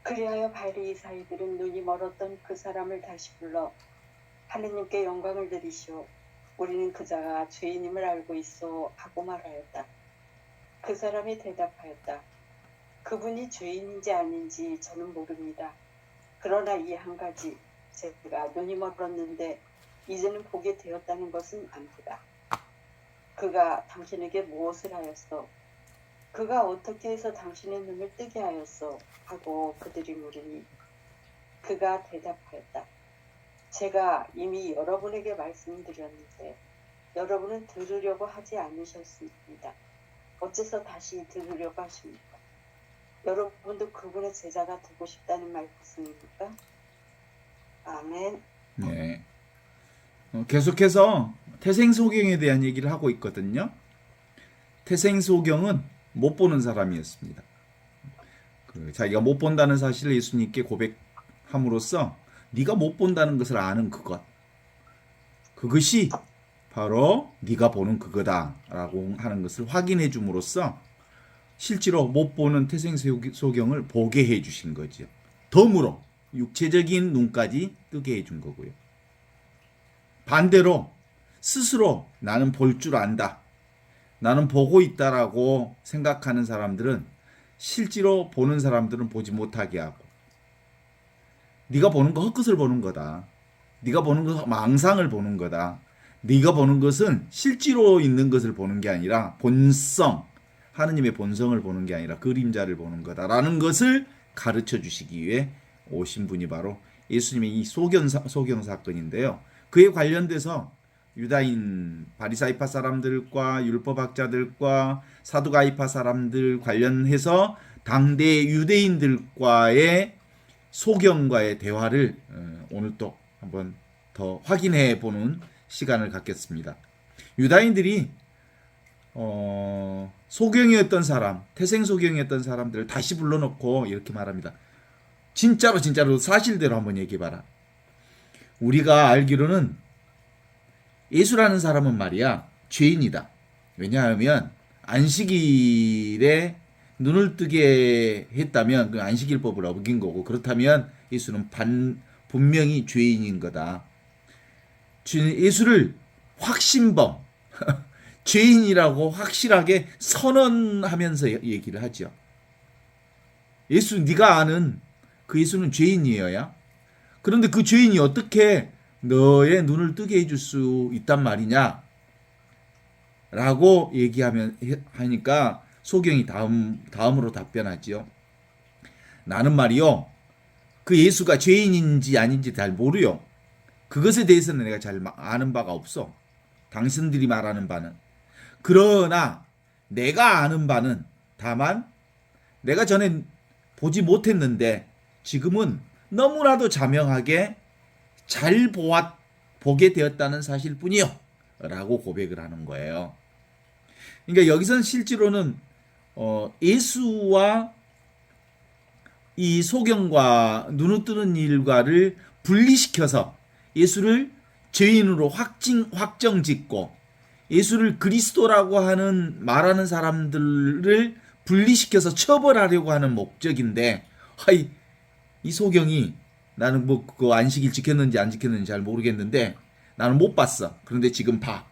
그리하여 바리사이들은 눈이 멀었던 그 사람을 다시 불러 하느님께 영광을 드리시오. 우리는 그자가 죄인임을 알고 있어 하고 말하였다. 그 사람이 대답하였다. 그분이 죄인인지 아닌지 저는 모릅니다. 그러나 이 한 가지, 제가 눈이 멀었는데 이제는 보게 되었다는 것은 압니다. 그가 당신에게 무엇을 하였어? 그가 어떻게 해서 당신의 눈을 뜨게 하였어? 하고 그들이 물으니 그가 대답하였다. 제가 이미 여러분에게 말씀드렸는데 여러분은 들으려고 하지 않으셨습니다. 어째서 다시 들으려고 하십니까? 여러분도 그분의 제자가 되고 싶다는 말씀입니까? 아멘. 네. 계속해서 태생소경에 대한 얘기를 하고 있거든요. 태생소경은 못 보는 사람이었습니다. 자기가 못 본다는 사실을 예수님께 고백함으로써 네가 못 본다는 것을 아는 그것이 바로 네가 보는 그거다라고 하는 것을 확인해 줌으로써 실제로 못 보는 태생소경을 보게 해 주신 거죠. 덤으로 육체적인 눈까지 뜨게 해 준 거고요. 반대로 스스로 나는 볼 줄 안다, 나는 보고 있다라고 생각하는 사람들은 실제로 보는 사람들은 보지 못하게 하고, 네가 보는 거 헛것을 보는 거다, 네가 보는 거 망상을 보는 거다, 네가 보는 것은 실제로 있는 것을 보는 게 아니라 본성, 하느님의 본성을 보는 게 아니라 그림자를 보는 거다라는 것을 가르쳐 주시기 위해 오신 분이 바로 예수님의 이 소경 사건인데요. 그에 관련돼서 유다인 바리사이파 사람들과 율법학자들과 사두가이파 사람들 관련해서 당대 유대인들과의 소경과의 대화를 오늘 또 한번 더 확인해 보는 시간을 갖겠습니다. 유다인들이 소경이었던 사람, 태생소경이었던 사람들을 다시 불러놓고 이렇게 말합니다. 진짜로 사실대로 한번 얘기해봐라. 우리가 알기로는 예수라는 사람은 말이야 죄인이다. 왜냐하면 안식일에 눈을 뜨게 했다면 그 안식일법을 어긴 거고, 그렇다면 예수는 분명히 죄인인 거다. 예수를 확신범 죄인이라고 확실하게 선언하면서 얘기를 하죠. 예수, 네가 아는 그 예수는 죄인이어야. 그런데 그 죄인이 어떻게 너의 눈을 뜨게 해줄 수 있단 말이냐? 라고 하니까 소경이 다음으로 답변하지요. 나는 말이요, 그 예수가 죄인인지 아닌지 잘 모르요. 그것에 대해서는 내가 잘 아는 바가 없어. 당신들이 말하는 바는. 그러나 내가 아는 바는 다만 내가 전에 보지 못했는데 지금은 너무나도 자명하게 잘 보게 되었다는 사실뿐이요 라고 고백을 하는 거예요. 그러니까 여기서는 실제로는 예수와 이 소경과 눈을 뜨는 일과를 분리시켜서 예수를 죄인으로 확정짓고 예수를 그리스도라고 말하는 사람들을 분리시켜서 처벌하려고 하는 목적인데, 이 소경이 나는 그 안식일 지켰는지 안 지켰는지 잘 모르겠는데 나는 못 봤어. 그런데 지금 봐.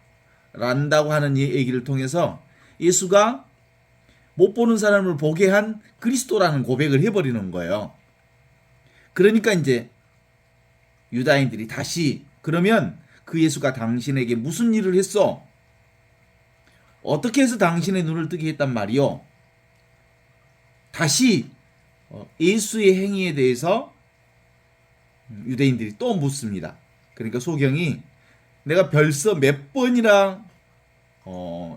란다고 하는 얘기를 통해서 예수가 못 보는 사람을 보게 한 그리스도라는 고백을 해버리는 거예요. 그러니까 이제 유다인들이 다시, 그러면 그 예수가 당신에게 무슨 일을 했어? 어떻게 해서 당신의 눈을 뜨게 했단 말이요? 다시 예수의 행위에 대해서 유대인들이 또 묻습니다. 그러니까 소경이 내가 벌써 몇 번이나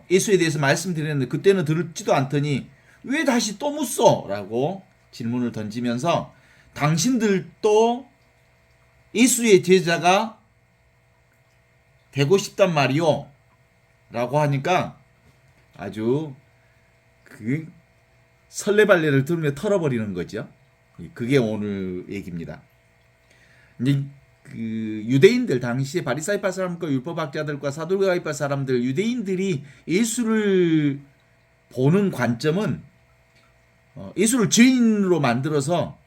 예수에 대해서 말씀드렸는데 그때는 들지도 않더니 왜 다시 또 묻소? 라고 질문을 던지면서 당신들도 예수의 제자가 되고 싶단 말이요? 라고 하니까 아주 그 설레발레를 들으며 털어버리는 거죠. 그게 오늘 얘기입니다. 이제 그 유대인들, 당시에 바리사이파 사람과 율법학자들과 사두가이파 사람들, 유대인들이 예수를 보는 관점은 예수를 죄인으로 만들어서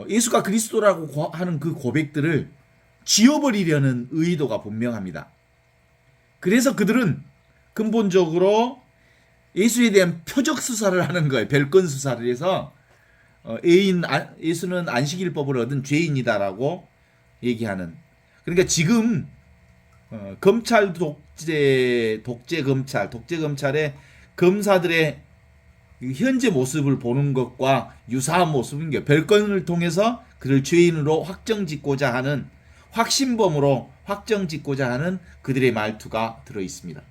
예수가 그리스도라고 하는 그 고백들을 지워버리려는 의도가 분명합니다. 그래서 그들은 근본적으로 예수에 대한 표적 수사를 하는 거예요. 별건 수사를 해서 예수는 안식일법을 얻은 죄인이다라고 얘기하는. 그러니까 지금 검찰 독재 검찰의 검사들의 현재 모습을 보는 것과 유사한 모습인 게 별건을 통해서 그를 죄인으로 확정짓고자 하는 확신범으로 확정짓고자 하는 그들의 말투가 들어 있습니다.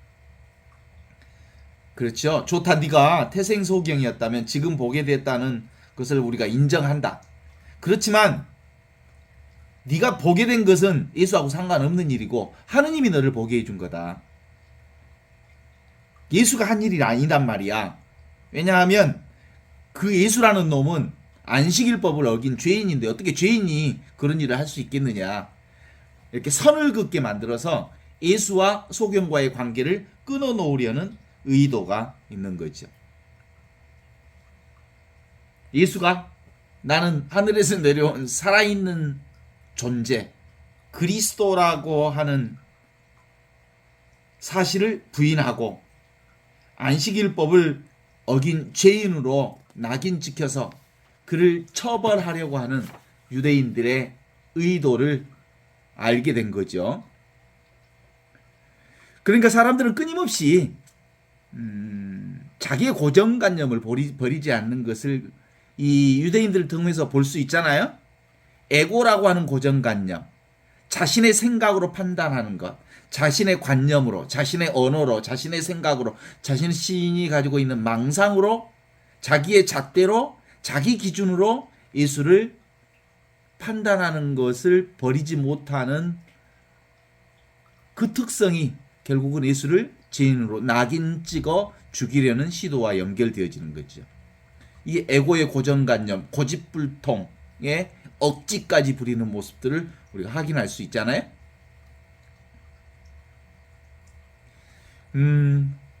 그렇죠. 좋다. 네가 태생소경이었다면 지금 보게 됐다는 것을 우리가 인정한다. 그렇지만 네가 보게 된 것은 예수하고 상관없는 일이고 하느님이 너를 보게 해준 거다. 예수가 한 일이 아니란 말이야. 왜냐하면 그 예수라는 놈은 안식일법을 어긴 죄인인데 어떻게 죄인이 그런 일을 할 수 있겠느냐. 이렇게 선을 긋게 만들어서 예수와 소경과의 관계를 끊어놓으려는 의도가 있는 거죠. 예수가 나는 하늘에서 내려온 살아있는 존재, 그리스도라고 하는 사실을 부인하고 안식일법을 어긴 죄인으로 낙인 찍혀서 그를 처벌하려고 하는 유대인들의 의도를 알게 된 거죠. 그러니까 사람들은 끊임없이 자기의 고정관념을 버리지 않는 것을 이 유대인들을 통해서 볼 수 있잖아요. 에고라고 하는 고정관념, 자신의 생각으로 판단하는 것, 자신의 관념으로, 자신의 언어로, 자신의 생각으로, 자신의 시인이 가지고 있는 망상으로, 자기의 잣대로, 자기 기준으로 예수를 판단하는 것을 버리지 못하는 그 특성이 결국은 예수를 죄인으로 낙인 찍어 죽이려는 시도와 연결되어지는 거죠. 이 에고의 고정관념, 고집불통의 억지까지 부리는 모습들을 우리가 확인할 수 있잖아요.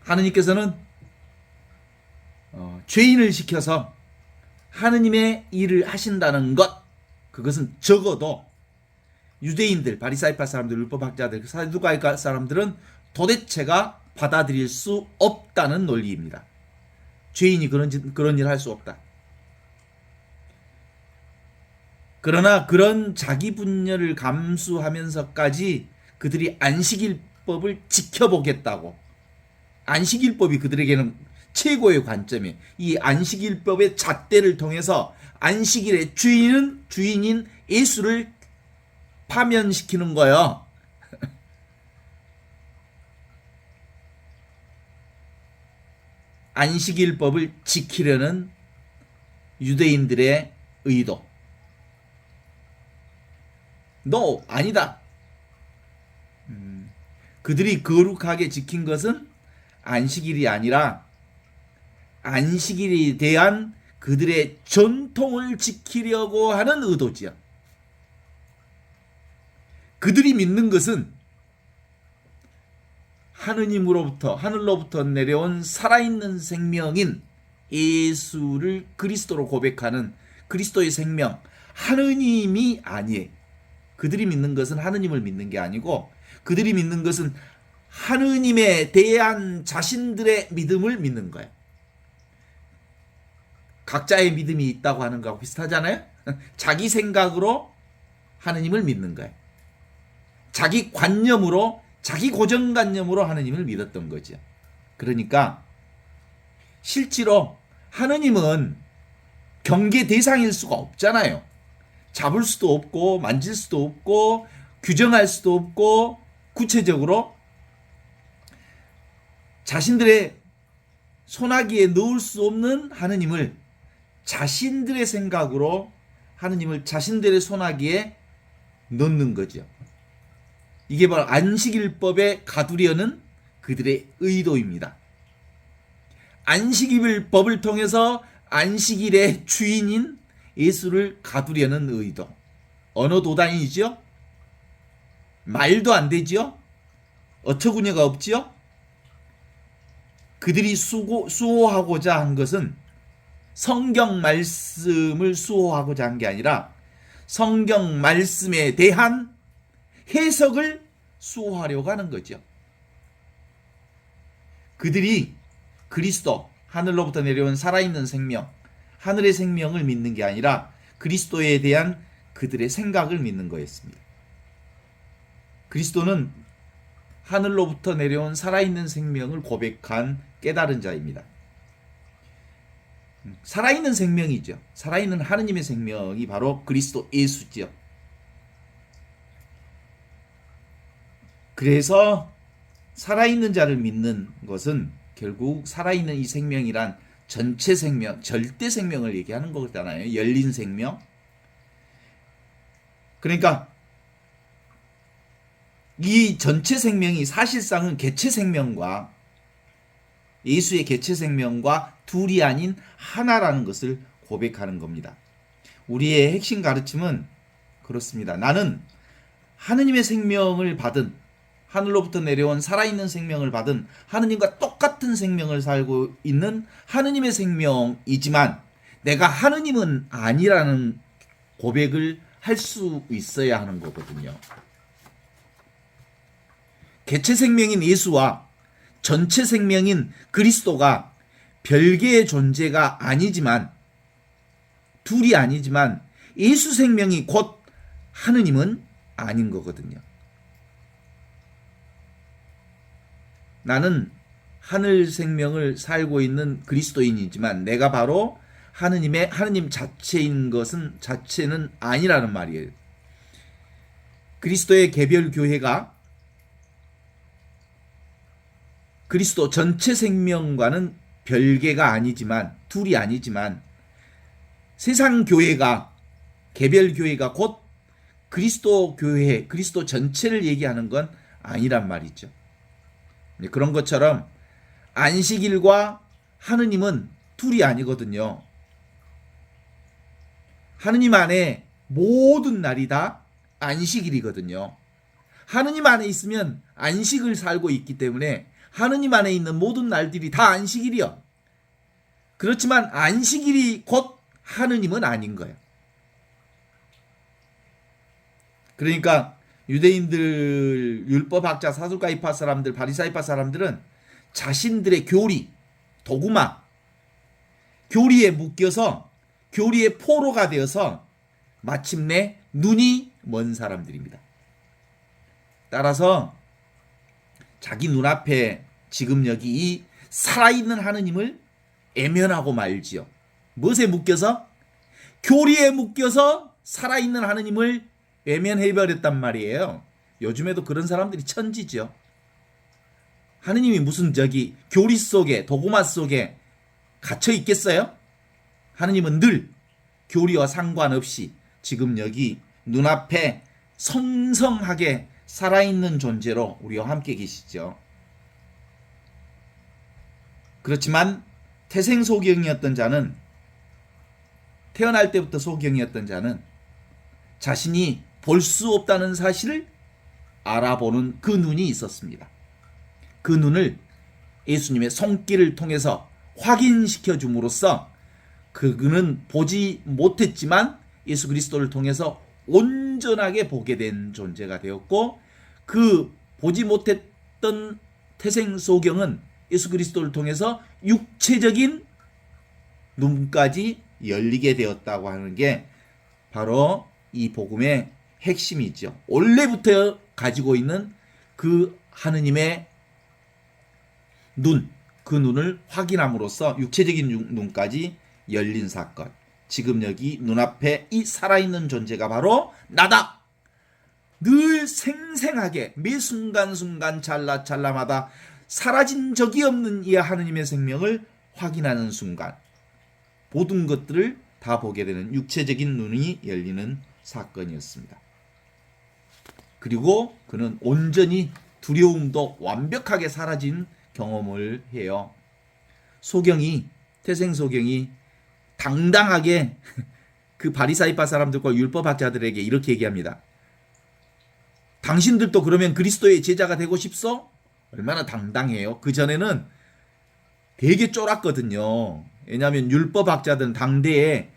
하느님께서는 죄인을 시켜서 하느님의 일을 하신다는 것, 그것은 적어도 유대인들, 바리사이파 사람들, 율법학자들, 사두가이 사람들은 도대체가 받아들일 수 없다는 논리입니다. 죄인이 그런 일 할 수 없다. 그러나 그런 자기 분열을 감수하면서까지 그들이 안식일법을 지켜보겠다고, 안식일법이 그들에게는 최고의 관점이에요. 이 안식일법의 잣대를 통해서 안식일의 주인인 예수를 파면시키는 거예요. 안식일법을 지키려는 유대인들의 의도. No, 아니다. 그들이 거룩하게 지킨 것은 안식일이 아니라 안식일에 대한 그들의 전통을 지키려고 하는 의도지요. 그들이 믿는 것은 하늘로부터 내려온 살아있는 생명인 예수를 그리스도로 고백하는 그리스도의 생명, 하느님이 아니에요. 그들이 믿는 것은 하느님을 믿는 게 아니고 그들이 믿는 것은 하느님에 대한 자신들의 믿음을 믿는 거예요. 각자의 믿음이 있다고 하는 거하고 비슷하잖아요. 자기 생각으로 하느님을 믿는 거예요. 자기 관념으로, 자기 고정관념으로 하느님을 믿었던 거죠. 그러니까 실제로 하느님은 경계 대상일 수가 없잖아요. 잡을 수도 없고 만질 수도 없고 규정할 수도 없고 구체적으로 자신들의 손아귀에 넣을 수 없는 하느님을 자신들의 생각으로 하느님을 자신들의 손아귀에 넣는 거죠. 이게 바로 안식일법에 가두려는 그들의 의도입니다. 안식일법을 통해서 안식일의 주인인 예수를 가두려는 의도. 언어 도단이죠. 말도 안 되죠. 어처구니가 없죠. 그들이 수호하고자 한 것은 성경 말씀을 수호하고자 한 게 아니라 성경 말씀에 대한 해석을 수호하려고 하는 거죠. 그들이 그리스도, 하늘로부터 내려온 살아있는 생명, 하늘의 생명을 믿는 게 아니라 그리스도에 대한 그들의 생각을 믿는 거였습니다. 그리스도는 하늘로부터 내려온 살아있는 생명을 고백한 깨달은 자입니다. 살아있는 생명이죠. 살아있는 하느님의 생명이 바로 그리스도 예수죠. 그래서 살아있는 자를 믿는 것은 결국 살아있는 이 생명이란 전체 생명, 절대 생명을 얘기하는 거잖아요. 열린 생명. 그러니까 이 전체 생명이 사실상은 개체 생명과 예수의 개체 생명과 둘이 아닌 하나라는 것을 고백하는 겁니다. 우리의 핵심 가르침은 그렇습니다. 나는 하느님의 생명을 받은, 하늘로부터 내려온 살아있는 생명을 받은 하느님과 똑같은 생명을 살고 있는 하느님의 생명이지만 내가 하느님은 아니라는 고백을 할 수 있어야 하는 거거든요. 개체 생명인 예수와 전체 생명인 그리스도가 별개의 존재가 아니지만, 둘이 아니지만 예수 생명이 곧 하느님은 아닌 거거든요. 나는 하늘 생명을 살고 있는 그리스도인이지만 내가 바로 하느님 자체인 것은 자체는 아니라는 말이에요. 그리스도의 개별 교회가 그리스도 전체 생명과는 별개가 아니지만, 둘이 아니지만 세상 교회가, 개별 교회가 곧 그리스도 교회, 그리스도 전체를 얘기하는 건 아니란 말이죠. 그런 것처럼 안식일과 하느님은 둘이 아니거든요. 하느님 안에 모든 날이 다 안식일이거든요. 하느님 안에 있으면 안식을 살고 있기 때문에 하느님 안에 있는 모든 날들이 다 안식일이요. 그렇지만 안식일이 곧 하느님은 아닌 거예요. 그러니까 유대인들, 율법학자, 사두가이파 사람들, 바리사이파 사람들은 자신들의 교리, 도구마, 교리에 묶여서 교리의 포로가 되어서 마침내 눈이 먼 사람들입니다. 따라서 자기 눈앞에 지금 여기 이 살아있는 하느님을 애면하고 말지요. 무엇에 묶여서? 교리에 묶여서 살아있는 하느님을 외면해버렸단 말이에요. 요즘에도 그런 사람들이 천지죠. 하느님이 무슨 저기 교리 속에, 도구마 속에 갇혀 있겠어요? 하느님은 늘 교리와 상관없이 지금 여기 눈앞에 성성하게 살아있는 존재로 우리와 함께 계시죠. 그렇지만 태생 소경이었던 자는, 태어날 때부터 소경이었던 자는 자신이 볼 수 없다는 사실을 알아보는 그 눈이 있었습니다. 그 눈을 예수님의 손길을 통해서 확인시켜 줌으로써 그는 보지 못했지만 예수 그리스도를 통해서 온전하게 보게 된 존재가 되었고, 그 보지 못했던 태생 소경은 예수 그리스도를 통해서 육체적인 눈까지 열리게 되었다고 하는 게 바로 이 복음의 핵심이죠. 원래부터 가지고 있는 그 하느님의 눈, 그 눈을 확인함으로써 육체적인 눈까지 열린 사건. 지금 여기 눈앞에 이 살아있는 존재가 바로 나다. 늘 생생하게 매 순간순간 찰나찰나마다 사라진 적이 없는 이 하느님의 생명을 확인하는 순간 모든 것들을 다 보게 되는 육체적인 눈이 열리는 사건이었습니다. 그리고 그는 온전히 두려움도 완벽하게 사라진 경험을 해요. 소경이, 태생 소경이 당당하게 그 바리사이파 사람들과 율법학자들에게 이렇게 얘기합니다. 당신들도 그러면 그리스도의 제자가 되고 싶소? 얼마나 당당해요. 그 전에는 되게 쫄았거든요. 왜냐하면 율법학자들은 당대의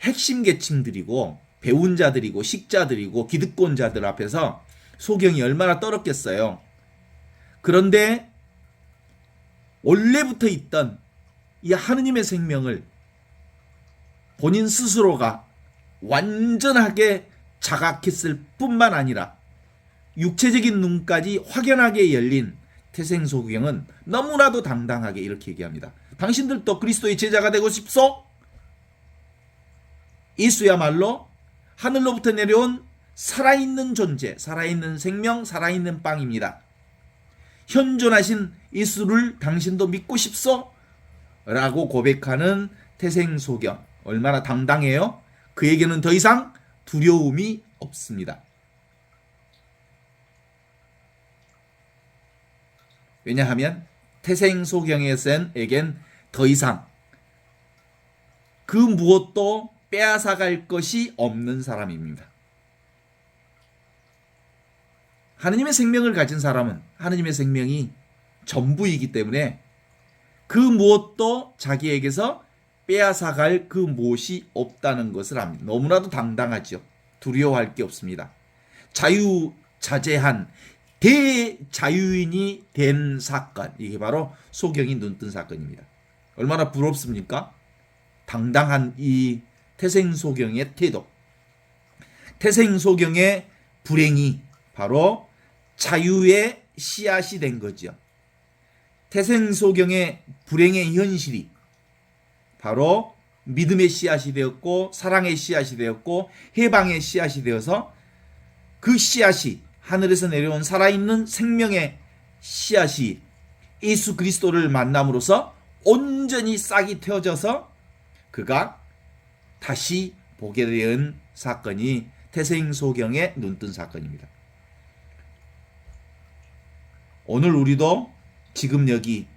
핵심 계층들이고 배운 자들이고 식자들이고 기득권자들 앞에서 소경이 얼마나 떨었겠어요. 그런데 원래부터 있던 이 하느님의 생명을 본인 스스로가 완전하게 자각했을 뿐만 아니라 육체적인 눈까지 확연하게 열린 태생소경은 너무나도 당당하게 이렇게 얘기합니다. 당신들도 그리스도의 제자가 되고 싶소? 예수야말로 하늘로부터 내려온 살아있는 존재, 살아있는 생명, 살아있는 빵입니다. 현존하신 예수를 당신도 믿고 싶소? 라고 고백하는 태생소경. 얼마나 당당해요? 그에게는 더 이상 두려움이 없습니다. 왜냐하면 태생소경에겐 더 이상 그 무엇도 빼앗아갈 것이 없는 사람입니다. 하느님의 생명을 가진 사람은 하느님의 생명이 전부이기 때문에 그 무엇도 자기에게서 빼앗아갈 그 무엇이 없다는 것을 압니다. 너무나도 당당하죠. 두려워할 게 없습니다. 자유자재한 대자유인이 된 사건, 이게 바로 소경이 눈뜬 사건입니다. 얼마나 부럽습니까? 당당한 이 태생소경의 태도, 태생소경의 불행이 바로 자유의 씨앗이 된 거죠. 태생소경의 불행의 현실이 바로 믿음의 씨앗이 되었고 사랑의 씨앗이 되었고 해방의 씨앗이 되어서 그 씨앗이 하늘에서 내려온 살아있는 생명의 씨앗이 예수 그리스도를 만남으로써 온전히 싹이 텄어져서 그가 다시 보게 된 사건이 태생소경의 눈뜬 사건입니다. 오늘 우리도 지금 여기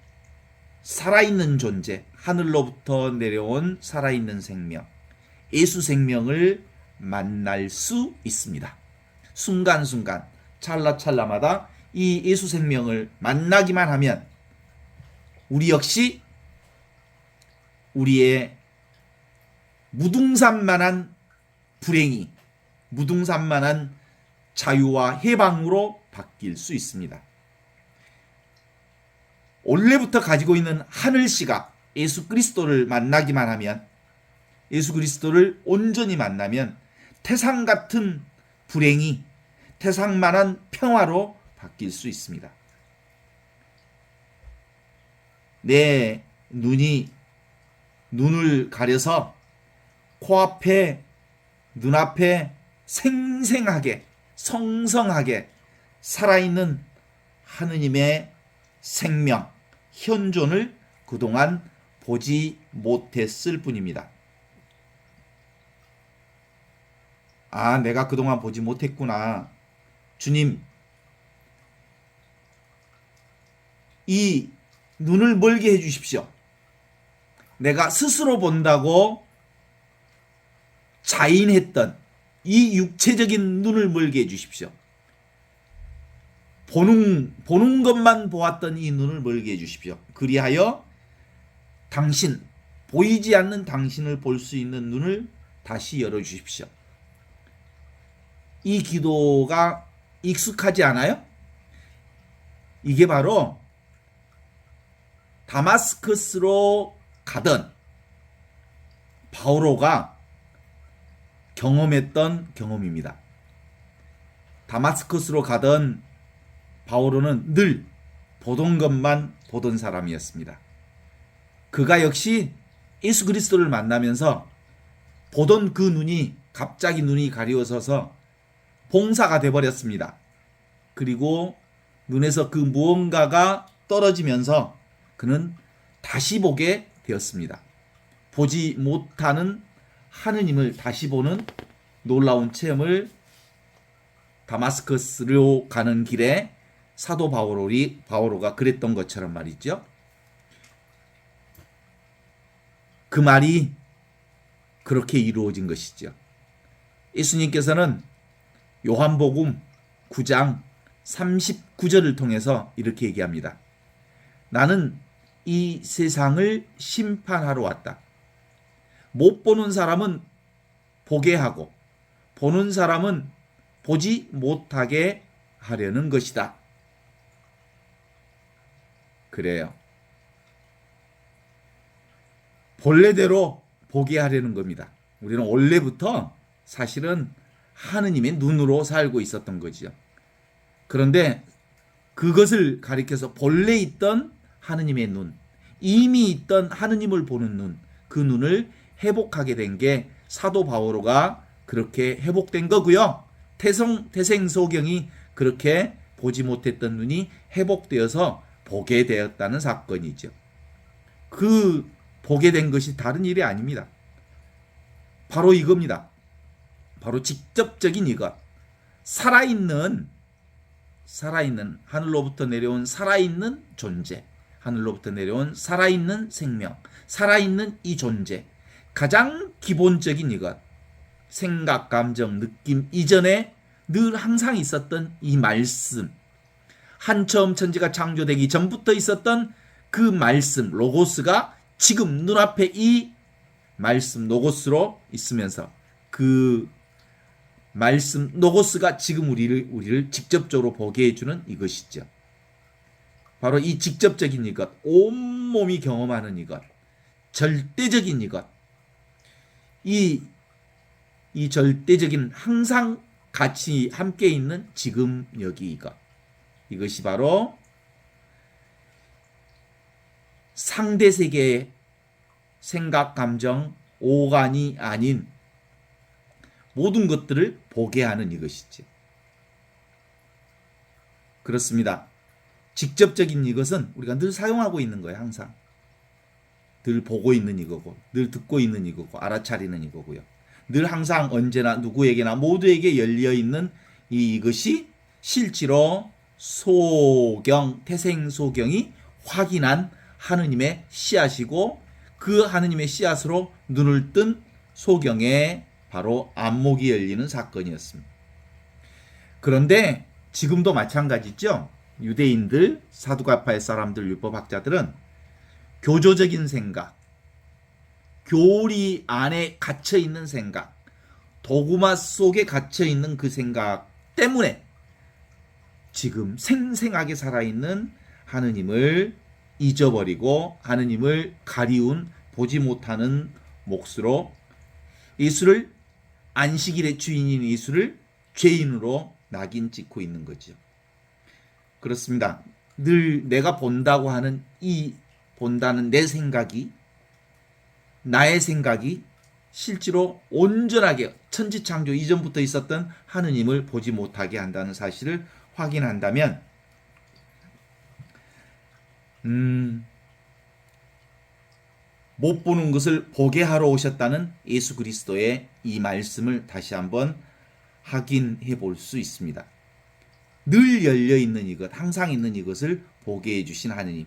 살아있는 존재, 하늘로부터 내려온 살아있는 생명, 예수 생명을 만날 수 있습니다. 순간순간, 찰나찰나마다 이 예수 생명을 만나기만 하면 우리 역시 우리의 무등산만한 불행이 무등산만한 자유와 해방으로 바뀔 수 있습니다. 원래부터 가지고 있는 하늘씨가 예수 그리스도를 만나기만 하면, 예수 그리스도를 온전히 만나면 태산 같은 불행이 태산만한 평화로 바뀔 수 있습니다. 내 눈을 가려서 코앞에, 눈앞에 생생하게, 성성하게 살아있는 하느님의 생명, 현존을 그동안 보지 못했을 뿐입니다. 아, 내가 그동안 보지 못했구나. 주님, 이 눈을 멀게 해주십시오. 내가 스스로 본다고 자인했던 이 육체적인 눈을 멀게 해주십시오. 보는 것만 보았던 이 눈을 멀게 해주십시오. 그리하여 당신, 보이지 않는 당신을 볼 수 있는 눈을 다시 열어주십시오. 이 기도가 익숙하지 않아요? 이게 바로 다마스커스로 가던 바오로가 경험했던 경험입니다. 다마스커스로 가던 바오로는 늘 보던 것만 보던 사람이었습니다. 그가 역시 예수 그리스도를 만나면서 보던 그 눈이 갑자기 눈이 가리워져서 봉사가 돼버렸습니다. 그리고 눈에서 그 무언가가 떨어지면서 그는 다시 보게 되었습니다. 보지 못하는 하느님을 다시 보는 놀라운 체험을 다마스커스로 가는 길에 사도 바오로가 그랬던 것처럼 말이죠. 그 말이 그렇게 이루어진 것이죠. 예수님께서는 요한복음 9장 39절을 통해서 이렇게 얘기합니다. 나는 이 세상을 심판하러 왔다. 못 보는 사람은 보게 하고 보는 사람은 보지 못하게 하려는 것이다. 그래요. 본래대로 보게 하려는 겁니다. 우리는 원래부터 사실은 하느님의 눈으로 살고 있었던 거지요. 그런데 그것을 가리켜서 본래 있던 하느님의 눈, 이미 있던 하느님을 보는 눈, 그 눈을 회복하게 된 게 사도 바오로가 그렇게 회복된 거고요. 태생소경이 그렇게 보지 못했던 눈이 회복되어서 보게 되었다는 사건이죠. 그 보게 된 것이 다른 일이 아닙니다. 바로 이겁니다. 바로 직접적인 이것. 살아있는 하늘로부터 내려온 살아있는 존재, 하늘로부터 내려온 살아있는 생명, 살아있는 이 존재, 가장 기본적인 이것, 생각, 감정, 느낌 이전에 늘 항상 있었던 이 말씀, 한처음 천지가 창조되기 전부터 있었던 그 말씀, 로고스가 지금 눈앞에 이 말씀, 로고스로 있으면서 그 말씀, 로고스가 지금 우리를 직접적으로 보게 해주는 이것이죠. 바로 이 직접적인 이것, 온몸이 경험하는 이것, 절대적인 이것, 이 절대적인 항상 같이 함께 있는 지금 여기 이것, 이것이 바로 상대 세계의 생각, 감정, 오간이 아닌 모든 것들을 보게 하는 이것이지. 그렇습니다. 직접적인 이것은 우리가 늘 사용하고 있는 거예요. 항상. 늘 보고 있는 이거고, 늘 듣고 있는 이거고, 알아차리는 이거고요. 늘 항상 언제나 누구에게나 모두에게 열려있는 이것이 실제로 태생소경이 확인한 하느님의 씨앗이고, 그 하느님의 씨앗으로 눈을 뜬 소경의 바로 안목이 열리는 사건이었습니다. 그런데 지금도 마찬가지죠. 유대인들, 사두가파의 사람들, 율법학자들은 교조적인 생각, 교리 안에 갇혀있는 생각, 도구마 속에 갇혀있는 그 생각 때문에 지금 생생하게 살아있는 하느님을 잊어버리고 하느님을 가리운 보지 못하는 몫으로 예수를, 안식일의 주인인 예수를 죄인으로 낙인 찍고 있는 거죠. 그렇습니다. 늘 내가 본다고 하는 본다는 내 생각이, 나의 생각이 실제로 온전하게 천지창조 이전부터 있었던 하느님을 보지 못하게 한다는 사실을 확인한다면 못 보는 것을 보게 하러 오셨다는 예수 그리스도의 이 말씀을 다시 한번 확인해 볼 수 있습니다. 늘 열려있는 이것, 항상 있는 이것을 보게 해주신 하느님.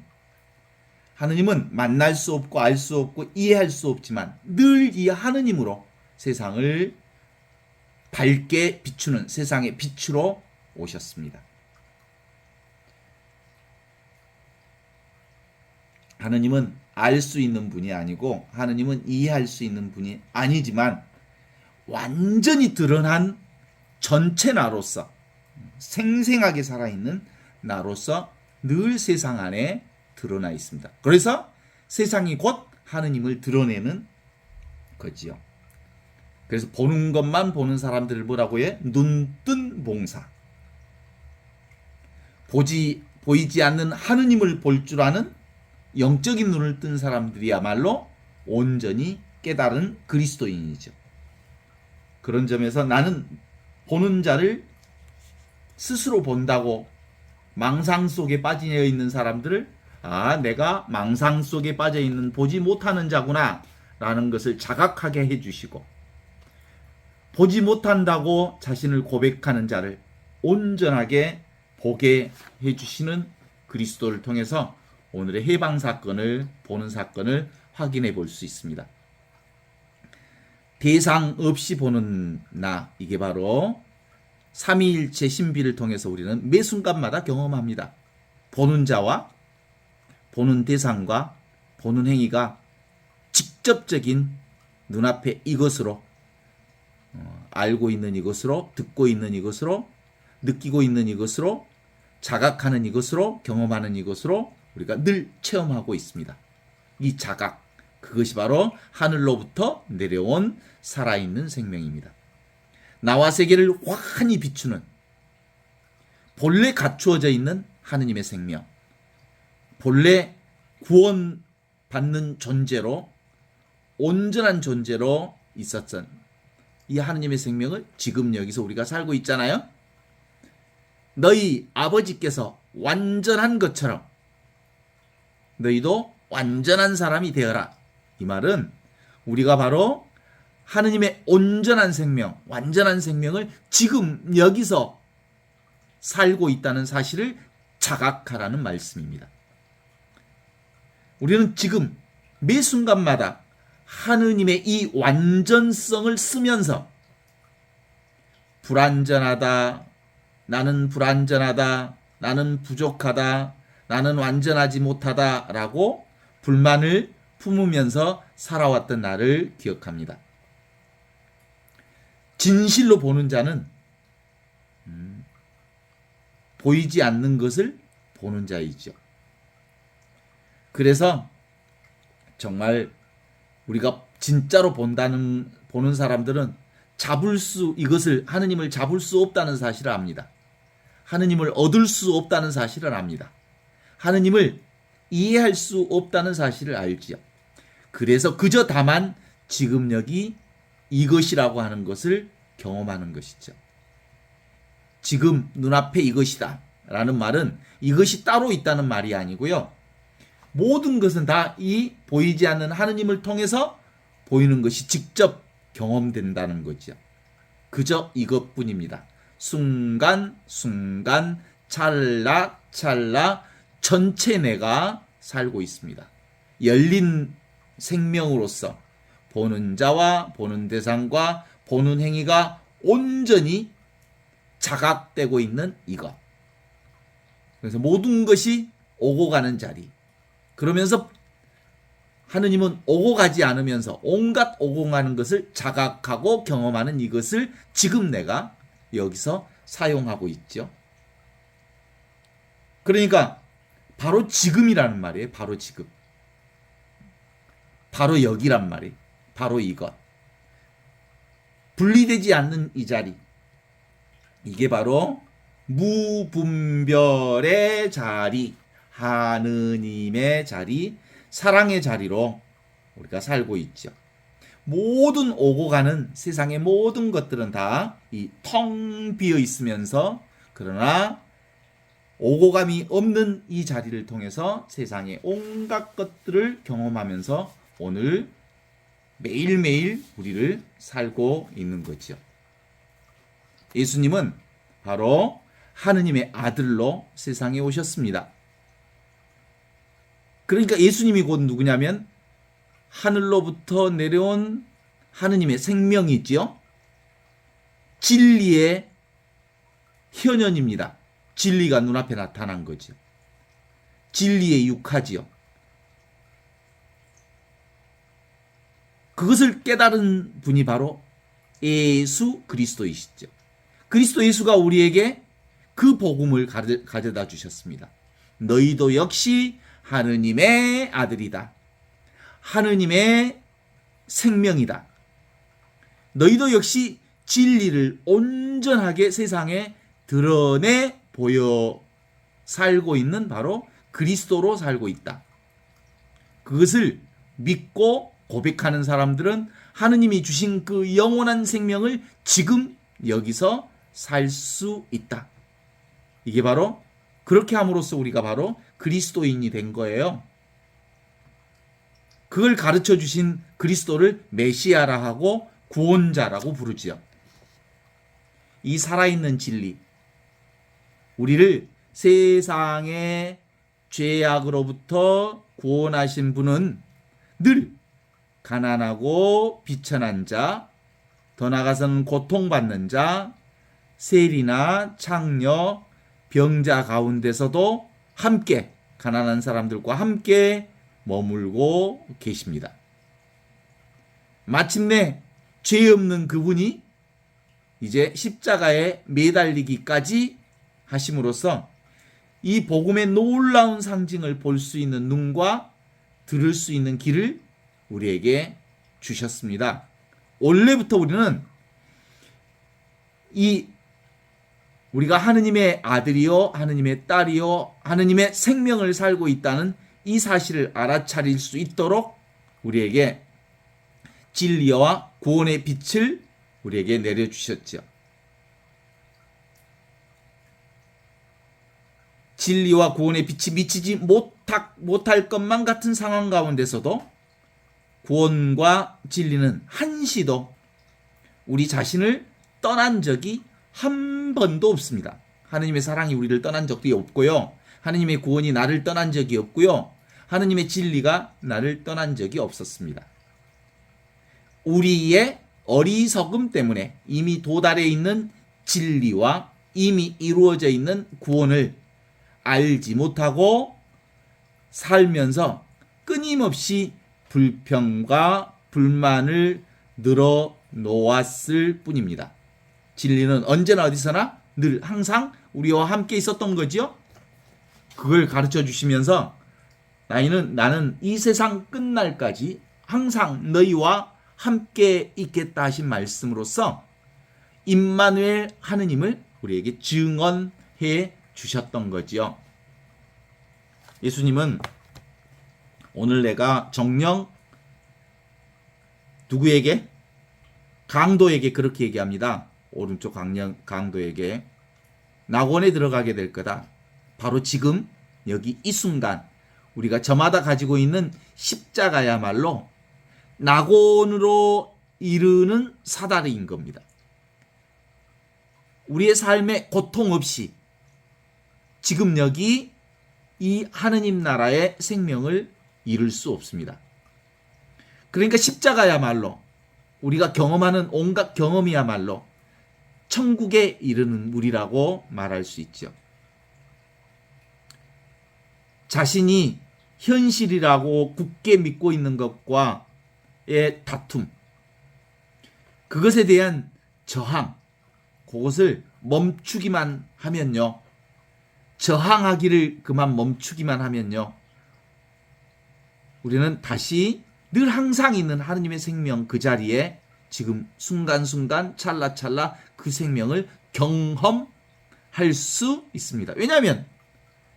하느님은 만날 수 없고 알 수 없고 이해할 수 없지만 늘 이 하느님으로 세상을 밝게 비추는 세상의 빛으로 오셨습니다. 하느님은 알 수 있는 분이 아니고 하느님은 이해할 수 있는 분이 아니지만 완전히 드러난 전체 나로서 생생하게 살아있는 나로서 늘 세상 안에 드러나 있습니다. 그래서 세상이 곧 하느님을 드러내는 거지요. 그래서 보는 것만 보는 사람들을 뭐라고 해? 눈뜬 봉사. 보이지 않는 하느님을 볼 줄 아는 영적인 눈을 뜬 사람들이야말로 온전히 깨달은 그리스도인이죠. 그런 점에서 나는 보는 자를 스스로 본다고 망상 속에 빠져 있는 사람들을 내가 망상 속에 빠져 있는 보지 못하는 자구나 라는 것을 자각하게 해주시고, 보지 못한다고 자신을 고백하는 자를 온전하게 보게 해주시는 그리스도를 통해서 오늘의 해방 사건을 보는 사건을 확인해 볼 수 있습니다. 대상 없이 보는 나, 이게 바로 삼위일체 신비를 통해서 우리는 매 순간마다 경험합니다. 보는 자와 보는 대상과 보는 행위가 직접적인 눈앞에 이것으로 알고 있는 이것으로 듣고 있는 이것으로 느끼고 있는 이것으로 자각하는 이것으로 경험하는 이것으로 우리가 늘 체험하고 있습니다. 이 자각, 그것이 바로 하늘로부터 내려온 살아있는 생명입니다. 나와 세계를 환히 비추는 본래 갖추어져 있는 하느님의 생명, 본래 구원받는 존재로 온전한 존재로 있었던 이 하느님의 생명을 지금 여기서 우리가 살고 있잖아요. 너희 아버지께서 완전한 것처럼 너희도 완전한 사람이 되어라. 이 말은 우리가 바로 하느님의 온전한 생명, 완전한 생명을 지금 여기서 살고 있다는 사실을 자각하라는 말씀입니다. 우리는 지금 매 순간마다 하느님의 이 완전성을 쓰면서 불완전하다, 나는 불완전하다, 나는 부족하다, 나는 완전하지 못하다 라고 불만을 품으면서 살아왔던 나를 기억합니다. 진실로 보는 자는 보이지 않는 것을 보는 자이죠. 그래서 정말 우리가 진짜로 보는 사람들은 이것을 하느님을 잡을 수 없다는 사실을 압니다. 하느님을 얻을 수 없다는 사실을 압니다. 하느님을 이해할 수 없다는 사실을 알지요. 그래서 그저 다만 지금 여기 이것이라고 하는 것을 경험하는 것이죠. 지금 눈앞에 이것이다 라는 말은 이것이 따로 있다는 말이 아니고요. 모든 것은 다 이 보이지 않는 하느님을 통해서 보이는 것이 직접 경험된다는 거죠. 그저 이것뿐입니다. 순간 순간 찰나 찰나 전체 내가 살고 있습니다. 열린 생명으로서 보는 자와 보는 대상과 보는 행위가 온전히 자각되고 있는 이것. 그래서 모든 것이 오고 가는 자리. 그러면서 하느님은 오고 가지 않으면서 온갖 오고 가는 것을 자각하고 경험하는 이것을 지금 내가 여기서 사용하고 있죠. 그러니까 바로 지금이라는 말이에요. 바로 지금. 바로 여기란 말이에요. 바로 이것. 분리되지 않는 이 자리. 이게 바로 무분별의 자리, 하느님의 자리, 사랑의 자리로 우리가 살고 있죠. 모든 오고 가는 세상의 모든 것들은 다 이 텅 비어 있으면서 그러나 오고감이 없는 이 자리를 통해서 세상의 온갖 것들을 경험하면서 오늘 매일매일 우리를 살고 있는 거죠. 예수님은 바로 하느님의 아들로 세상에 오셨습니다. 그러니까 예수님이 곧 누구냐면 하늘로부터 내려온 하느님의 생명이지요. 진리의 현현입니다. 진리가 눈앞에 나타난 거죠. 진리의 육하지요. 그것을 깨달은 분이 바로 예수 그리스도이시죠. 그리스도 예수가 우리에게 그 복음을 가져다 주셨습니다. 너희도 역시 하느님의 아들이다. 하느님의 생명이다. 너희도 역시 진리를 온전하게 세상에 드러내 보여 살고 있는 바로 그리스도로 살고 있다. 그것을 믿고 고백하는 사람들은 하느님이 주신 그 영원한 생명을 지금 여기서 살 수 있다. 이게 바로 그렇게 함으로써 우리가 바로 그리스도인이 된 거예요. 그걸 가르쳐 주신 그리스도를 메시아라 하고 구원자라고 부르지요. 이 살아있는 진리, 우리를 세상의 죄악으로부터 구원하신 분은 늘 가난하고 비천한 자, 더 나아가서는 고통받는 자, 세리나 창녀, 병자 가운데서도 함께 가난한 사람들과 함께 머물고 계십니다. 마침내 죄 없는 그분이 이제 십자가에 매달리기까지 하심으로써 이 복음의 놀라운 상징을 볼 수 있는 눈과 들을 수 있는 귀를 우리에게 주셨습니다. 원래부터 우리는 우리가 하느님의 아들이요 하느님의 딸이요 하느님의 생명을 살고 있다는 이 사실을 알아차릴 수 있도록 우리에게 진리와 구원의 빛을 우리에게 내려주셨죠. 진리와 구원의 빛이 미치지 못할 것만 같은 상황 가운데서도 구원과 진리는 한시도 우리 자신을 떠난 적이 한 번도 없습니다. 하느님의 사랑이 우리를 떠난 적도 없고요. 하느님의 구원이 나를 떠난 적이 없고요. 하느님의 진리가 나를 떠난 적이 없었습니다. 우리의 어리석음 때문에 이미 도달해 있는 진리와 이미 이루어져 있는 구원을 알지 못하고 살면서 끊임없이 불평과 불만을 늘어놓았을 뿐입니다. 진리는 언제나 어디서나 늘 항상 우리와 함께 있었던 거지요. 그걸 가르쳐 주시면서 나는 이 세상 끝날까지 항상 너희와 함께 있겠다 하신 말씀으로써 임마누엘 하느님을 우리에게 증언해 주셨던 거지요. 예수님은 오늘 내가 정녕 누구에게? 강도에게 그렇게 얘기합니다. 오른쪽 강도에게 낙원에 들어가게 될 거다. 바로 지금 여기 이 순간 우리가 저마다 가지고 있는 십자가야말로 낙원으로 이르는 사다리인 겁니다. 우리의 삶에 고통 없이 지금 여기 이 하느님 나라의 생명을 이룰 수 없습니다. 그러니까 십자가야말로 우리가 경험하는 온갖 경험이야말로 천국에 이르는 물이라고 말할 수 있죠. 자신이 현실이라고 굳게 믿고 있는 것과의 다툼, 그것에 대한 저항, 그것을 멈추기만 하면요. 저항하기를 그만 멈추기만 하면요. 우리는 다시 늘 항상 있는 하느님의 생명 그 자리에 지금 순간순간 찰나찰나 그 생명을 경험할 수 있습니다. 왜냐하면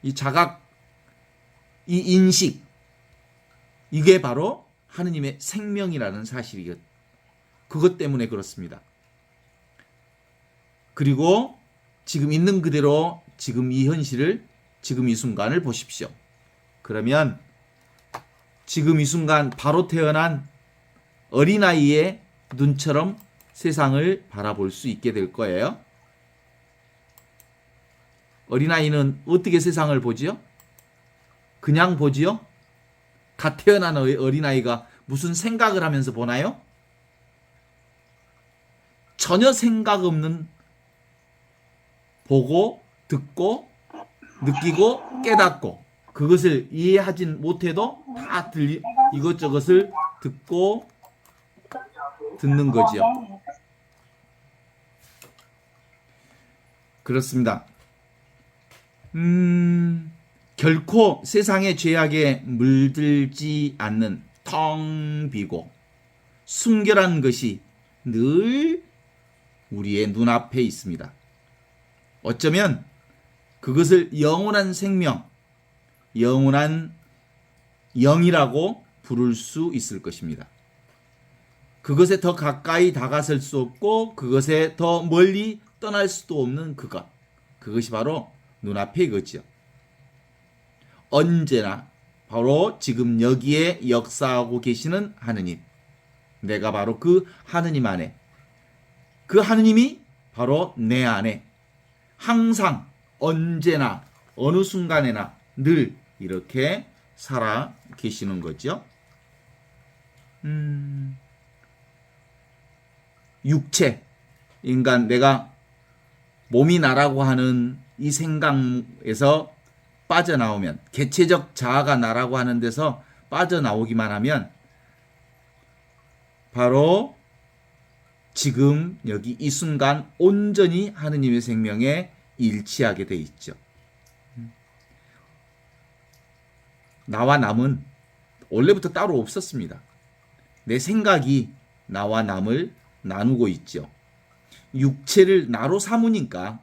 이 자각, 이 인식, 이게 바로 하느님의 생명이라는 사실이거든요. 그것 때문에 그렇습니다. 그리고 지금 있는 그대로 지금 이 현실을, 지금 이 순간을 보십시오. 그러면 지금 이 순간 바로 태어난 어린아이의 눈처럼 세상을 바라볼 수 있게 될 거예요. 어린아이는 어떻게 세상을 보지요? 그냥 보지요? 갓 태어난 어린아이가 무슨 생각을 하면서 보나요? 전혀 생각 없는 보고, 듣고, 느끼고, 깨닫고 그것을 이해하진 못해도 다 이것저것을 듣고 듣는 거지요. 그렇습니다. 결코 세상의 죄악에 물들지 않는 텅 비고 순결한 것이 늘 우리의 눈앞에 있습니다. 어쩌면 그것을 영원한 생명, 영원한 영이라고 부를 수 있을 것입니다. 그것에 더 가까이 다가설 수 없고 그것에 더 멀리 떠날 수도 없는 그것이 바로 눈앞에 이거지요. 언제나 바로 지금 여기에 역사하고 계시는 하느님, 내가 바로 그 하느님 안에, 그 하느님이 바로 내 안에 항상 언제나 어느 순간에나 늘 이렇게 살아 계시는 거죠. 육체, 인간, 내가 몸이 나라고 하는 이 생각에서 빠져나오면, 개체적 자아가 나라고 하는 데서 빠져나오기만 하면 바로 지금 여기 이 순간 온전히 하느님의 생명에 일치하게 돼 있죠. 나와 남은 원래부터 따로 없었습니다. 내 생각이 나와 남을 나누고 있죠. 육체를 나로 삼으니까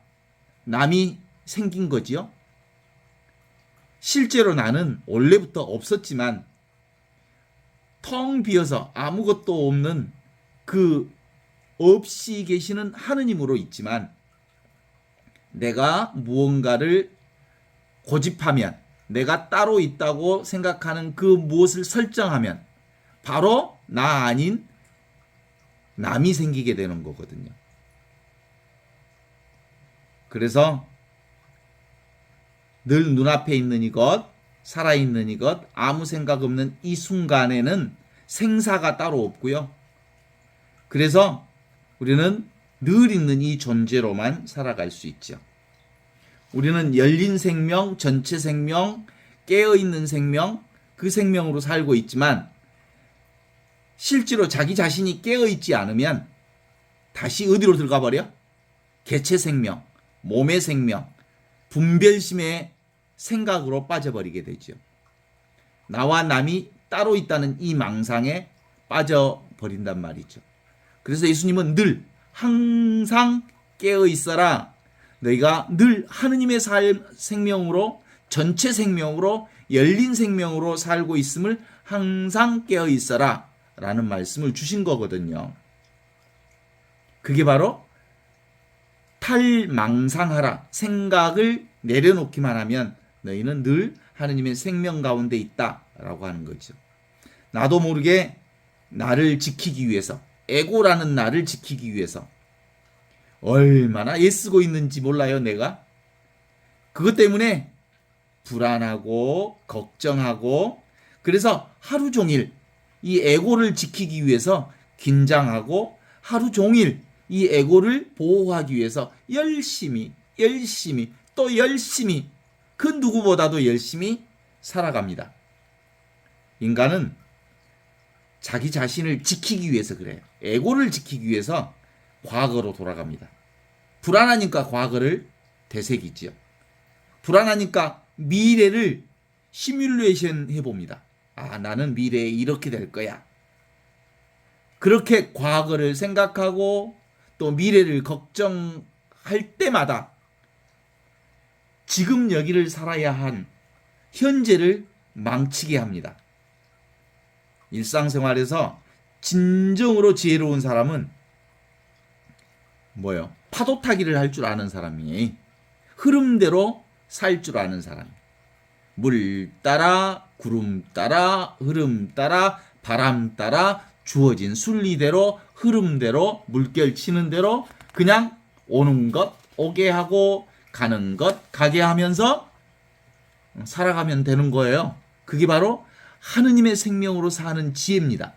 남이 생긴 거지요. 실제로 나는 원래부터 없었지만 텅 비어서 아무것도 없는 그 없이 계시는 하느님으로 있지만, 내가 무언가를 고집하면, 내가 따로 있다고 생각하는 그 무엇을 설정하면 바로 나 아닌 남이 생기게 되는 거거든요. 그래서 늘 눈앞에 있는 이것, 살아있는 이것, 아무 생각 없는 이 순간에는 생사가 따로 없고요. 그래서 우리는 늘 있는 이 존재로만 살아갈 수 있죠. 우리는 열린 생명, 전체 생명, 깨어있는 생명, 그 생명으로 살고 있지만 실제로 자기 자신이 깨어있지 않으면 다시 어디로 들어가 버려? 개체 생명, 몸의 생명, 분별심의 생각으로 빠져버리게 되죠. 나와 남이 따로 있다는 이 망상에 빠져버린단 말이죠. 그래서 예수님은 늘 항상 깨어있어라. 너희가 늘 하느님의 생명으로, 전체 생명으로, 열린 생명으로 살고 있음을 항상 깨어있어라 라는 말씀을 주신 거거든요. 그게 바로 탈망상하라. 생각을 내려놓기만 하면 너희는 늘 하느님의 생명 가운데 있다라고 하는 거죠. 나도 모르게 나를 지키기 위해서, 에고라는 나를 지키기 위해서 얼마나 애쓰고 있는지 몰라요, 내가. 그것 때문에 불안하고 걱정하고, 그래서 하루 종일 이 에고를 지키기 위해서 긴장하고, 하루 종일 이 에고를 보호하기 위해서 열심히 또 열심히, 그 누구보다도 열심히 살아갑니다. 인간은 자기 자신을 지키기 위해서 그래요. 에고를 지키기 위해서 과거로 돌아갑니다. 불안하니까 과거를 되새기지요. 불안하니까 미래를 시뮬레이션 해봅니다. 아, 나는 미래에 이렇게 될 거야. 그렇게 과거를 생각하고 또 미래를 걱정할 때마다 지금 여기를 살아야 한 현재를 망치게 합니다. 일상생활에서 진정으로 지혜로운 사람은 뭐요? 파도 타기를 할 줄 아는 사람이, 흐름대로 살 줄 아는 사람. 물 따라, 구름 따라, 흐름 따라, 바람 따라, 주어진 순리대로, 흐름대로, 물결 치는 대로 그냥 오는 것 오게 하고 가는 것 가게 하면서 살아가면 되는 거예요. 그게 바로 하느님의 생명으로 사는 지혜입니다.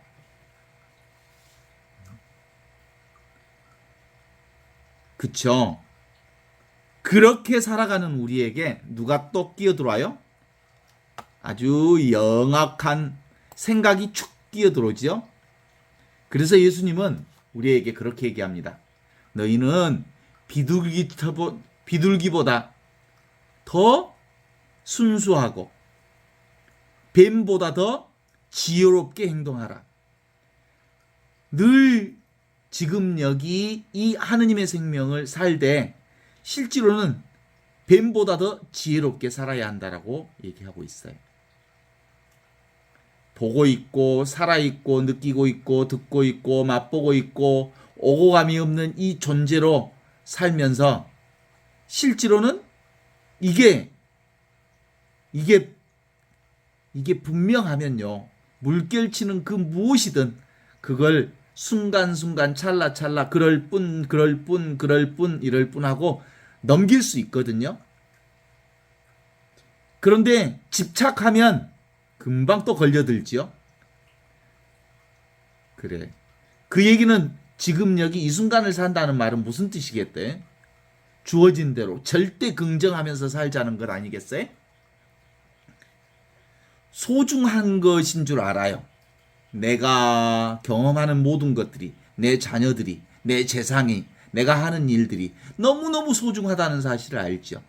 그쵸? 그렇게 살아가는 우리에게 누가 또 끼어들어와요? 아주 영악한 생각이 축 끼어들어오죠. 그래서 예수님은 우리에게 그렇게 얘기합니다. 너희는 비둘기보다 더 순수하고 뱀보다 더 지혜롭게 행동하라. 늘 지금 여기 이 하느님의 생명을 살되 실제로는 뱀보다 더 지혜롭게 살아야 한다라고 얘기하고 있어요. 보고 있고 살아있고 느끼고 있고 듣고 있고 맛보고 있고 오고 감이 없는 이 존재로 살면서 실제로는 이게 분명하면요, 물결치는 그 무엇이든 그걸 순간순간 찰나찰나 그럴 뿐 이럴 뿐 하고 넘길 수 있거든요. 그런데 집착하면 금방 또 걸려들지요. 그래. 그 얘기는 지금 여기 이 순간을 산다는 말은 무슨 뜻이겠대? 주어진 대로 절대 긍정하면서 살자는 것 아니겠어요? 소중한 것인 줄 알아요. 내가 경험하는 모든 것들이, 내 자녀들이, 내 재산이, 내가 하는 일들이 너무너무 소중하다는 사실을 알죠.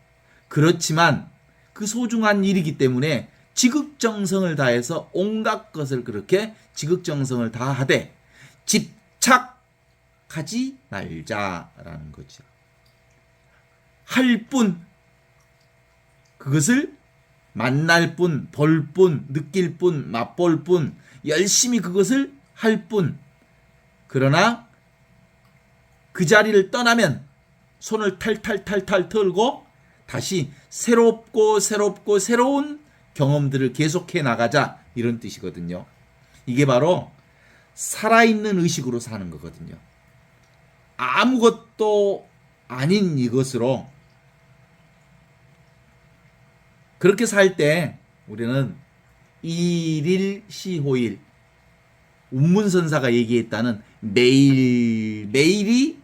그렇지만 그 소중한 일이기 때문에 지극정성을 다해서 온갖 것을 그렇게 지극정성을 다하되 집착하지 말자라는 거죠. 할 뿐, 그것을 만날 뿐, 볼 뿐, 느낄 뿐, 맛볼 뿐, 열심히 그것을 할 뿐. 그러나 그 자리를 떠나면 손을 탈탈탈탈 털고 다시 새로운 경험들을 계속해 나가자, 이런 뜻이거든요. 이게 바로 살아있는 의식으로 사는 거거든요. 아무것도 아닌 이것으로 그렇게 살 때 우리는 일일시호일, 운문선사가 얘기했다는 매일이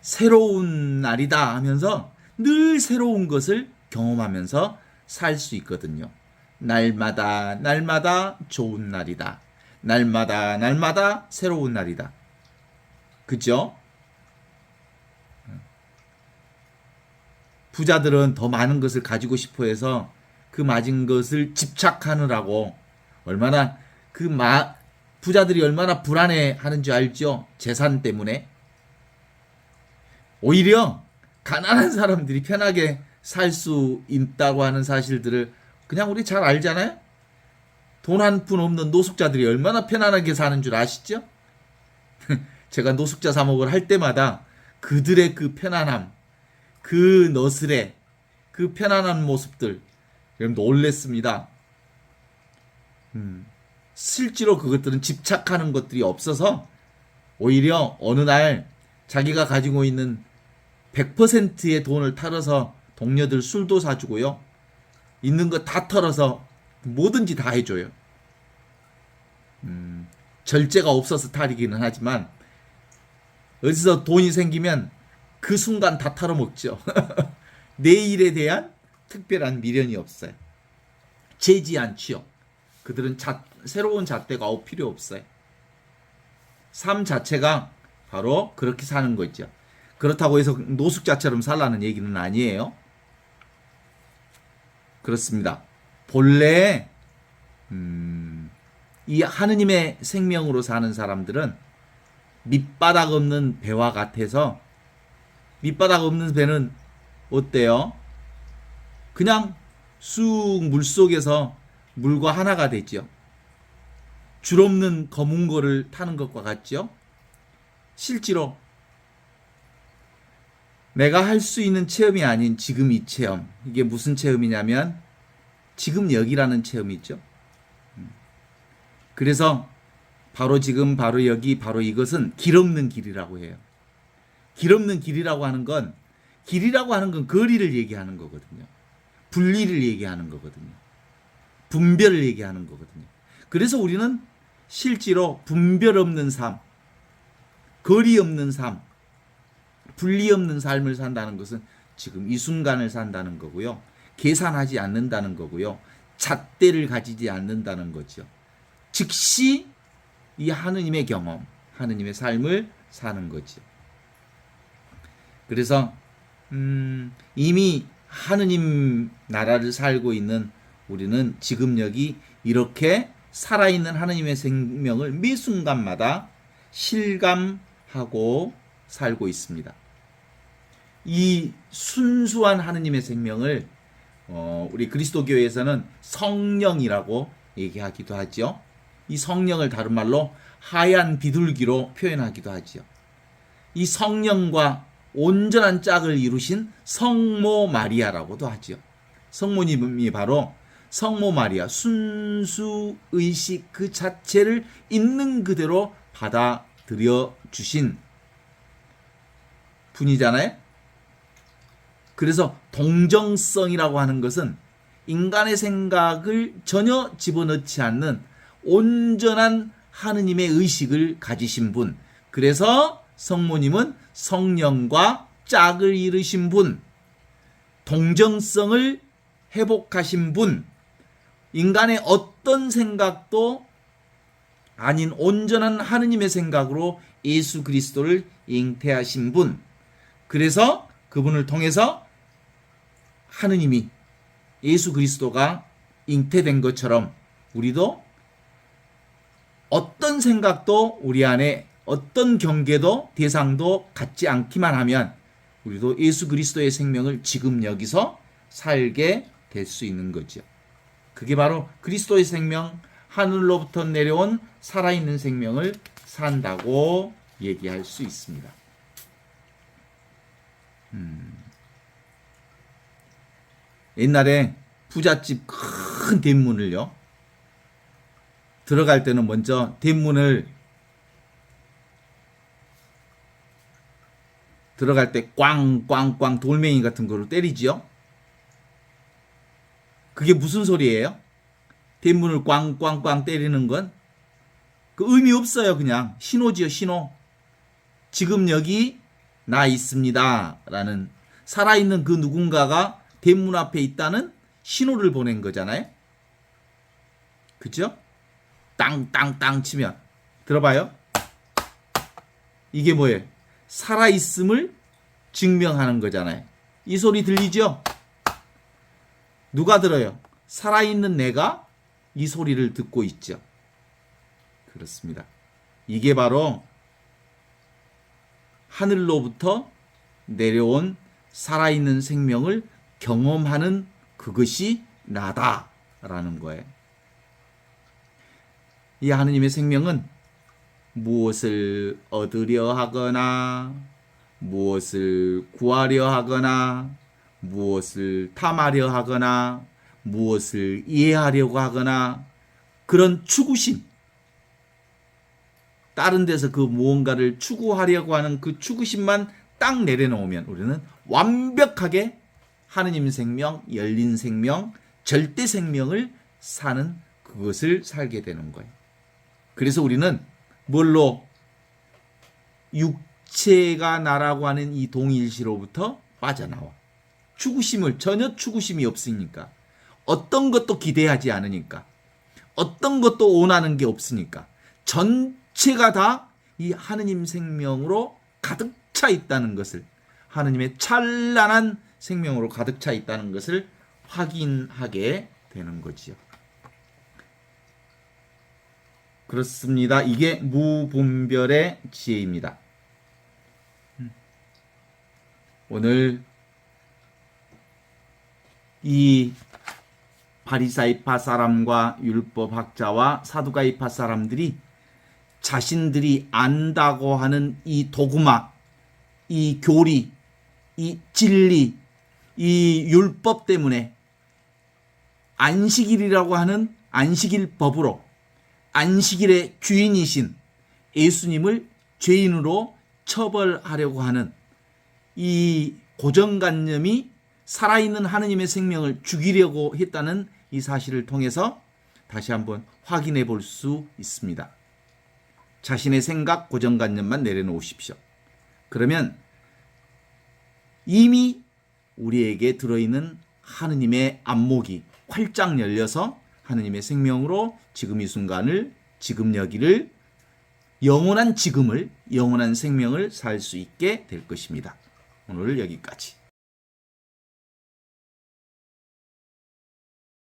새로운 날이다 하면서 늘 새로운 것을 경험하면서 살 수 있거든요. 날마다 좋은 날이다. 날마다 새로운 날이다. 그죠? 부자들은 더 많은 것을 가지고 싶어 해서 그 많은 것을 집착하느라고 얼마나 부자들이 얼마나 불안해 하는지 알죠? 재산 때문에. 오히려 가난한 사람들이 편하게 살 수 있다고 하는 사실들을 그냥 우리 잘 알잖아요? 돈 한 푼 없는 노숙자들이 얼마나 편안하게 사는 줄 아시죠? 제가 노숙자 사목을 할 때마다 그들의 그 편안함, 그 너스레, 그 편안한 모습들 놀랬습니다. 실제로 그것들은 집착하는 것들이 없어서 오히려 어느 날 자기가 가지고 있는 100%의 돈을 털어서 동료들 술도 사주고요. 있는 거 다 털어서 뭐든지 다 해줘요. 절제가 없어서 탈이기는 하지만 어디서 돈이 생기면 그 순간 다 털어먹죠. 내일에 대한 특별한 미련이 없어요. 재지 않지요. 그들은 새로운 잣대가 필요 없어요. 삶 자체가 바로 그렇게 사는 거죠. 그렇다고 해서 노숙자처럼 살라는 얘기는 아니에요. 그렇습니다. 본래 이 하느님의 생명으로 사는 사람들은 밑바닥 없는 배와 같아서, 밑바닥 없는 배는 어때요? 그냥 쑥 물속에서 물과 하나가 되죠. 줄 없는 검은 거를 타는 것과 같죠. 실제로 내가 할 수 있는 체험이 아닌 지금 이 체험, 이게 무슨 체험이냐면 지금 여기라는 체험이 있죠. 그래서 바로 지금, 바로 여기, 바로 이것은 길 없는 길이라고 해요. 길 없는 길이라고 하는 건, 길이라고 하는 건 거리를 얘기하는 거거든요. 분리를 얘기하는 거거든요. 분별을 얘기하는 거거든요. 그래서 우리는 실제로 분별 없는 삶, 거리 없는 삶, 분리 없는 삶을 산다는 것은 지금 이 순간을 산다는 거고요. 계산하지 않는다는 거고요. 잣대를 가지지 않는다는 거죠. 즉시 이 하느님의 경험, 하느님의 삶을 사는 거죠. 그래서 이미 하느님 나라를 살고 있는 우리는 지금 여기 이렇게 살아있는 하느님의 생명을 매 순간마다 실감하고 살고 있습니다. 이 순수한 하느님의 생명을 우리 그리스도교에서는 성령이라고 얘기하기도 하죠. 이 성령을 다른 말로 하얀 비둘기로 표현하기도 하죠. 이 성령과 온전한 짝을 이루신 성모 마리아라고도 하죠. 성모님이 바로 성모 마리아, 순수 의식 그 자체를 있는 그대로 받아들여 주신 분이잖아요. 그래서 동정성이라고 하는 것은 인간의 생각을 전혀 집어넣지 않는 온전한 하느님의 의식을 가지신 분. 그래서 성모님은 성령과 짝을 이루신 분, 동정성을 회복하신 분, 인간의 어떤 생각도 아닌 온전한 하느님의 생각으로 예수 그리스도를 잉태하신 분. 그래서 그분을 통해서 하느님이 예수 그리스도가 잉태된 것처럼 우리도 어떤 생각도 우리 안에 어떤 경계도 대상도 갖지 않기만 하면 우리도 예수 그리스도의 생명을 지금 여기서 살게 될 수 있는 거죠. 그게 바로 그리스도의 생명, 하늘로부터 내려온 살아있는 생명을 산다고 얘기할 수 있습니다. 옛날에 부잣집 큰 대문을요, 들어갈 때는 먼저 대문을 들어갈 때 꽝꽝꽝 돌멩이 같은 거로 때리지요. 그게 무슨 소리예요? 대문을 꽝꽝꽝 때리는 건 그 의미 없어요. 그냥 신호지요, 신호. 지금 여기 나 있습니다 라는, 살아있는 그 누군가가 대문 앞에 있다는 신호를 보낸 거잖아요. 그죠? 땅땅땅 치면 들어봐요. 이게 뭐예요? 살아있음을 증명하는 거잖아요. 이 소리 들리죠? 누가 들어요? 살아있는 내가 이 소리를 듣고 있죠. 그렇습니다. 이게 바로 하늘로부터 내려온 살아있는 생명을 경험하는 그것이 나다라는 거예요. 이 하느님의 생명은 무엇을 얻으려 하거나 무엇을 구하려 하거나 무엇을 탐하려 하거나 무엇을 이해하려고 하거나 그런 추구심, 다른 데서 그 무언가를 추구하려고 하는 그 추구심만 딱 내려놓으면 우리는 완벽하게 하느님 생명, 열린 생명, 절대 생명을 사는 그것을 살게 되는 거예요. 그래서 우리는 뭘로? 육체가 나라고 하는 이 동일시로부터 빠져나와. 추구심을, 전혀 추구심이 없으니까, 어떤 것도 기대하지 않으니까, 어떤 것도 원하는 게 없으니까 전체가 다 이 하느님 생명으로 가득 차 있다는 것을, 하느님의 찬란한 생명으로 가득 차 있다는 것을 확인하게 되는 거지요. 그렇습니다. 이게 무분별의 지혜입니다. 오늘 이 바리사이파 사람과 율법학자와 사두가이파 사람들이 자신들이 안다고 하는 이 도구마, 이 교리, 이 진리, 이 율법 때문에 안식일이라고 하는 안식일 법으로 안식일의 주인이신 예수님을 죄인으로 처벌하려고 하는 이 고정관념이 살아있는 하느님의 생명을 죽이려고 했다는 이 사실을 통해서 다시 한번 확인해 볼 수 있습니다. 자신의 생각, 고정관념만 내려놓으십시오. 그러면 이미 우리에게 들어있는 하느님의 안목이 활짝 열려서 하느님의 생명으로 지금 이 순간을, 지금 여기를, 영원한 지금을, 영원한 생명을 살 수 있게 될 것입니다. 오늘 여기까지.